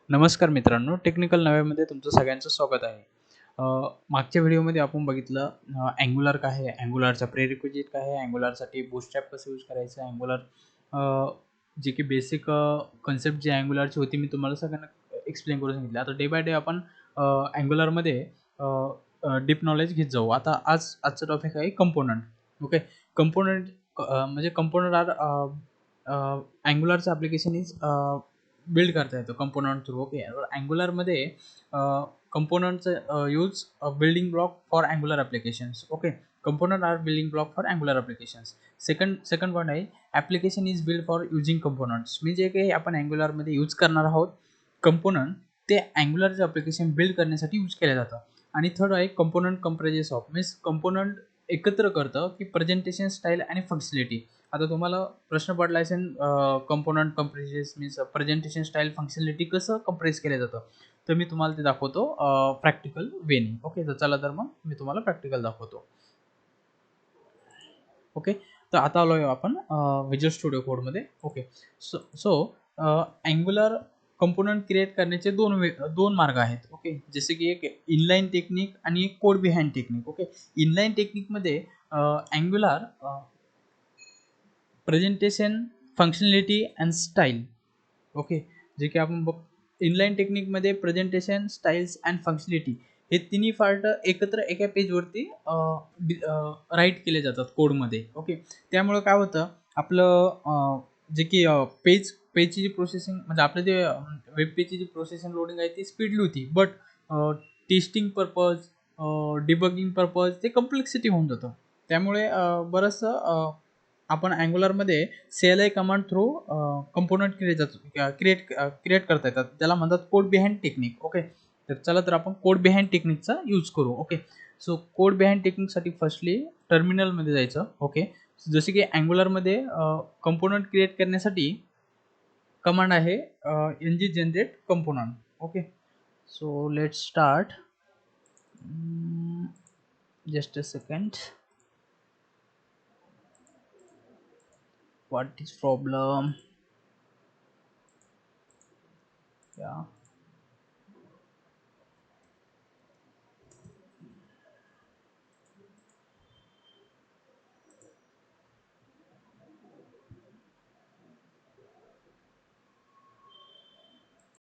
नमस्कार मित्रांनो, टेक्निकल नव्यामध्ये तुमचं सगळ्यांचं स्वागत आहे. मागच्या व्हिडिओमध्ये आपण बघितलं अँग्युलर काय आहे, अँग्युलरचा प्रेरिक्विजिट काय आहे, अँग्युलरसाठी बूटस्ट्रॅप कसं यूज करायचं, जे की बेसिक कन्सेप्ट जी अँग्युलरची होती मी तुम्हाला सगळ्यांना एक्सप्लेन करून सांगितलं. आता डे बाय डे आपण अँग्युलरमध्ये डीप नॉलेज घेत जाऊ. आता आजचा टॉपिक आहे कंपोनंट. ओके, कंपोनंट म्हणजे कंपोनंट आर अँग्युलरचं ॲप्लिकेशन इज बिल्ड करता येतो कंपोनंट थ्रू. ओके, अँग्युलरमध्ये कंपोनंटचं use building block for Angular applications. Okay, component are building block for Angular applications. Second point आहे application is build for using components. मी जे काही आपण अँग्युलरमध्ये यूज करणार आहोत कंपोनंट, ते अँग्युलरचं ॲप्लिकेशन बिल्ड करण्यासाठी यूज केलं जातं. आणि थर्ड आहे component comprises of, means component एकत्र करतं की प्रेझेंटेशन स्टाईल आणि फंक्शनॅलिटी. आता तुम्हाला प्रश्न पडला असेल component compresses means presentation style functionality कसं कंप्रेस केलं जातं, तर मी तुम्हाला ते दाखवतो प्रॅक्टिकल वेनी. ओके, तर चला तर मग मी तुम्हाला प्रॅक्टिकल दाखवतो. ओके, तर आता आलो आहे आपण व्हिज्युअल स्टुडिओ कोडमध्ये. Okay, so angular component create करण्याचे दोन मार्ग आहेत. ओके, जसे की एक इनलाईन टेक्निक आणि एक code behind technique. Okay, inline टेक्निकमध्ये Angular presentation, functionality and style. Okay, जे की आपण बघ इनलाईन टेक्निकमध्ये प्रेझेंटेशन, स्टाईल्स अँड फंक्शनॅलिटी हे तिन्ही पार्ट एकत्र एका पेजवरती राईट केले जातात कोडमध्ये. ओके, त्यामुळं काय होतं आपलं जे की पेजची जी प्रोसेसिंग म्हणजे आपलं जे वेब पेजची जी प्रोसेसिंग लोडिंग आहे ती स्पीडली होती, but testing purpose, debugging purpose ते कम्प्लेक्सिटी होऊन जातं. त्यामुळे बरंचसं आपण अँग्युलरमध्ये CLI command through component create करता येतात. त्याला म्हणतात कोड बिहाइंड टेक्निक. ओके, तर चला तर आपण कोड बिहाइंड टेक्निकचा यूज करू. ओके, सो कोड बिहाइंड टेक्निकसाठी फर्स्टली टर्मिनलमध्ये जायचं. ओके, जसे की अँग्युलरमध्ये कंपोनंट क्रिएट करण्यासाठी कमांड आहे ng generate component. Okay, so let's start. Just a second. What is problem? Yeah.